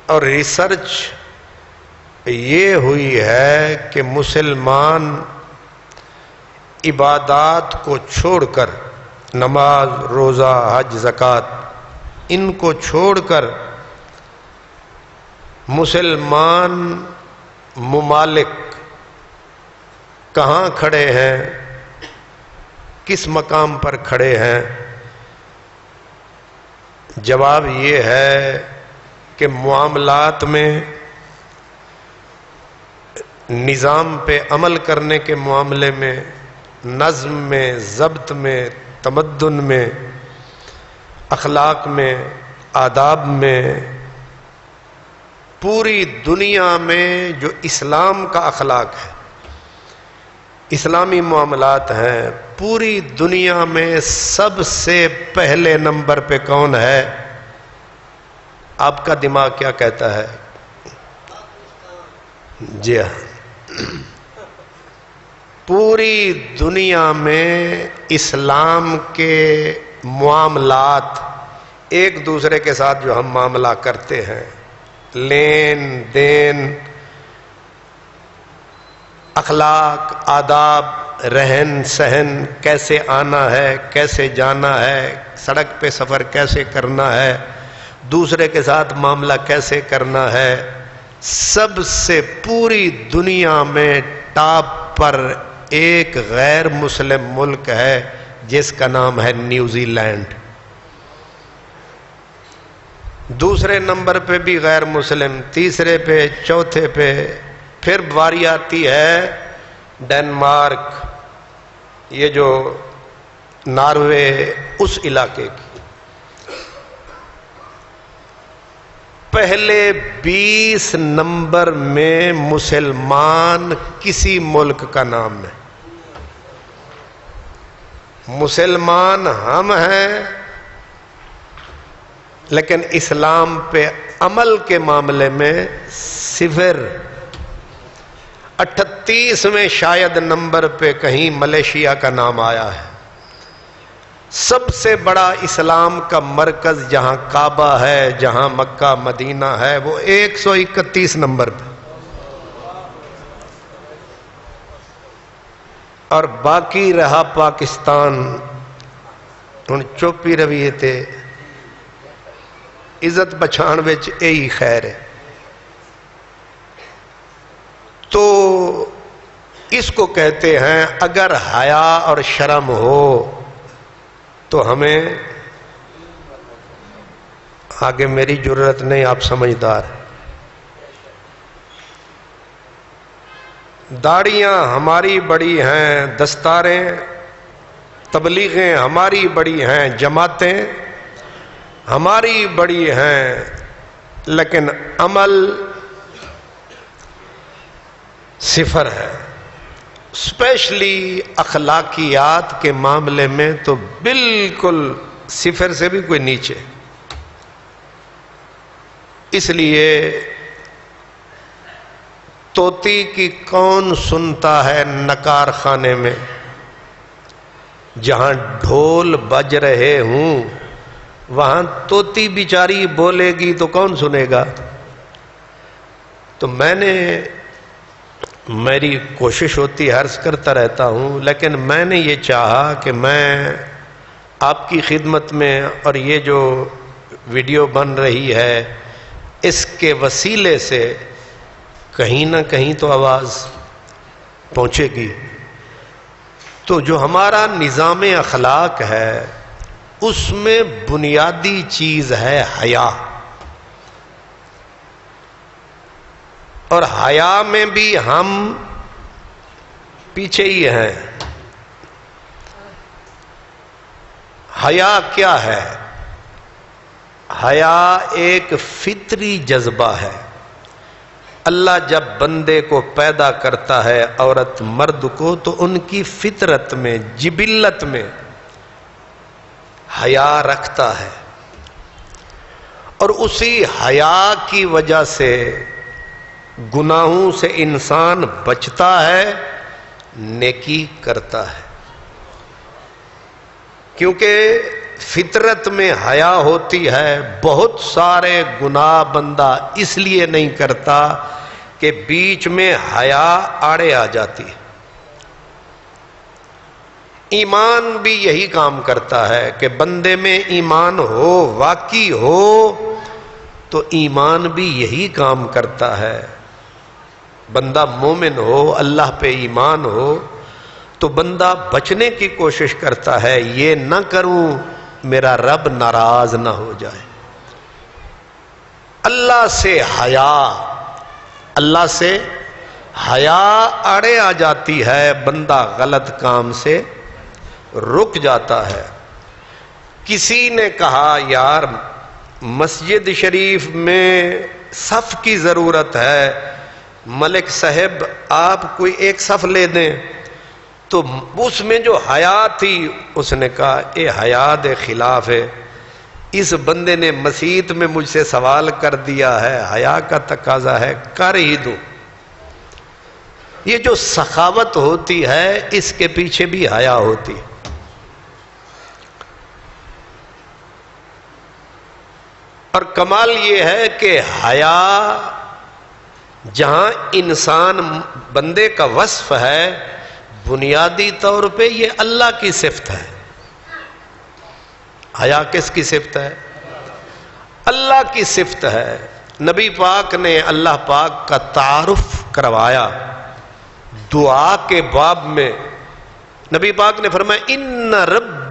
اور ریسرچ یہ ہوئی ہے کہ مسلمان عبادات کو چھوڑ کر، نماز، روزہ، حج، زکوٰۃ، ان کو چھوڑ کر مسلمان ممالک کہاں کھڑے ہیں، کس مقام پر کھڑے ہیں؟ جواب یہ ہے کہ معاملات میں، نظام پہ عمل کرنے کے معاملے میں، نظم میں، ضبط میں، تمدن میں، اخلاق میں، آداب میں، پوری دنیا میں جو اسلام کا اخلاق ہے، اسلامی معاملات ہیں، پوری دنیا میں سب سے پہلے نمبر پہ کون ہے؟ آپ کا دماغ کیا کہتا ہے؟ جی ہاں، پوری دنیا میں اسلام کے معاملات، ایک دوسرے کے ساتھ جو ہم معاملہ کرتے ہیں، لین دین، اخلاق، آداب، رہن سہن، کیسے آنا ہے، کیسے جانا ہے، سڑک پہ سفر کیسے کرنا ہے، دوسرے کے ساتھ معاملہ کیسے کرنا ہے، سب سے پوری دنیا میں ٹاپ پر ایک غیر مسلم ملک ہے جس کا نام ہے نیوزی لینڈ۔ دوسرے نمبر پہ بھی غیر مسلم، تیسرے پہ، چوتھے پہ، پھر باری آتی ہے ڈنمارک، یہ جو ناروے، اس علاقے کی۔ پہلے 20 نمبر میں مسلمان کسی ملک کا نام نہیں۔ مسلمان ہم ہیں، لیکن اسلام پہ عمل کے معاملے میں صفر۔ 38ویں شاید نمبر پہ کہیں ملیشیا کا نام آیا ہے۔ سب سے بڑا اسلام کا مرکز جہاں کعبہ ہے، جہاں مکہ مدینہ ہے، وہ 131 نمبر پہ، اور باقی رہا پاکستان، ہن چوپی رویے تے عزت بچھان وچ یہی خیر ہے۔ تو اس کو کہتے ہیں اگر حیا اور شرم ہو تو ہمیں، آگے میری ضرورت نہیں، آپ سمجھدار۔ داڑیاں ہماری بڑی ہیں، دستاریں، تبلیغیں ہماری بڑی ہیں، جماعتیں ہماری بڑی ہیں، لیکن عمل صفر ہے۔ اسپیشلی اخلاقیات کے معاملے میں تو بالکل صفر سے بھی کوئی نیچے۔ اس لیے طوطی کی کون سنتا ہے نکار خانے میں؟ جہاں ڈھول بج رہے ہوں وہاں طوطی بیچاری بولے گی تو کون سنے گا؟ تو میری کوشش ہوتی ہے، عرض کرتا رہتا ہوں، لیکن میں نے یہ چاہا کہ میں آپ کی خدمت میں، اور یہ جو ویڈیو بن رہی ہے اس کے وسیلے سے کہیں نہ کہیں تو آواز پہنچے گی۔ تو جو ہمارا نظام اخلاق ہے اس میں بنیادی چیز ہے حیا، اور حیا میں بھی ہم پیچھے ہی ہیں۔ حیا کیا ہے؟ حیا ایک فطری جذبہ ہے۔ اللہ جب بندے کو پیدا کرتا ہے، عورت مرد کو، تو ان کی فطرت میں، جبلت میں حیا رکھتا ہے، اور اسی حیا کی وجہ سے گناہوں سے انسان بچتا ہے، نیکی کرتا ہے۔ کیونکہ فطرت میں حیا ہوتی ہے، بہت سارے گناہ بندہ اس لیے نہیں کرتا کہ بیچ میں حیا آڑے آ جاتی ہے۔ ایمان بھی یہی کام کرتا ہے کہ بندے میں ایمان ہو، واقعی ہو تو ایمان بھی یہی کام کرتا ہے۔ بندہ مومن ہو، اللہ پہ ایمان ہو تو بندہ بچنے کی کوشش کرتا ہے، یہ نہ کروں میرا رب ناراض نہ ہو جائے۔ اللہ سے حیا، اللہ سے حیا آڑے آ جاتی ہے، بندہ غلط کام سے رک جاتا ہے۔ کسی نے کہا یار مسجد شریف میں صف کی ضرورت ہے، ملک صاحب آپ کوئی ایک صف لے دیں، تو اس میں جو حیا تھی اس نے کہا اے حیا دے خلاف ہے، اس بندے نے مسجد میں مجھ سے سوال کر دیا ہے، حیا کا تقاضا ہے کر ہی دوں۔ یہ جو سخاوت ہوتی ہے اس کے پیچھے بھی حیا ہوتی ہے۔ اور کمال یہ ہے کہ حیا جہاں انسان بندے کا وصف ہے، بنیادی طور پہ یہ اللہ کی صفت ہے۔ حیا کس کی صفت ہے؟ اللہ کی صفت ہے۔ نبی پاک نے اللہ پاک کا تعارف کروایا دعا کے باب میں۔ نبی پاک نے فرمایا ان رب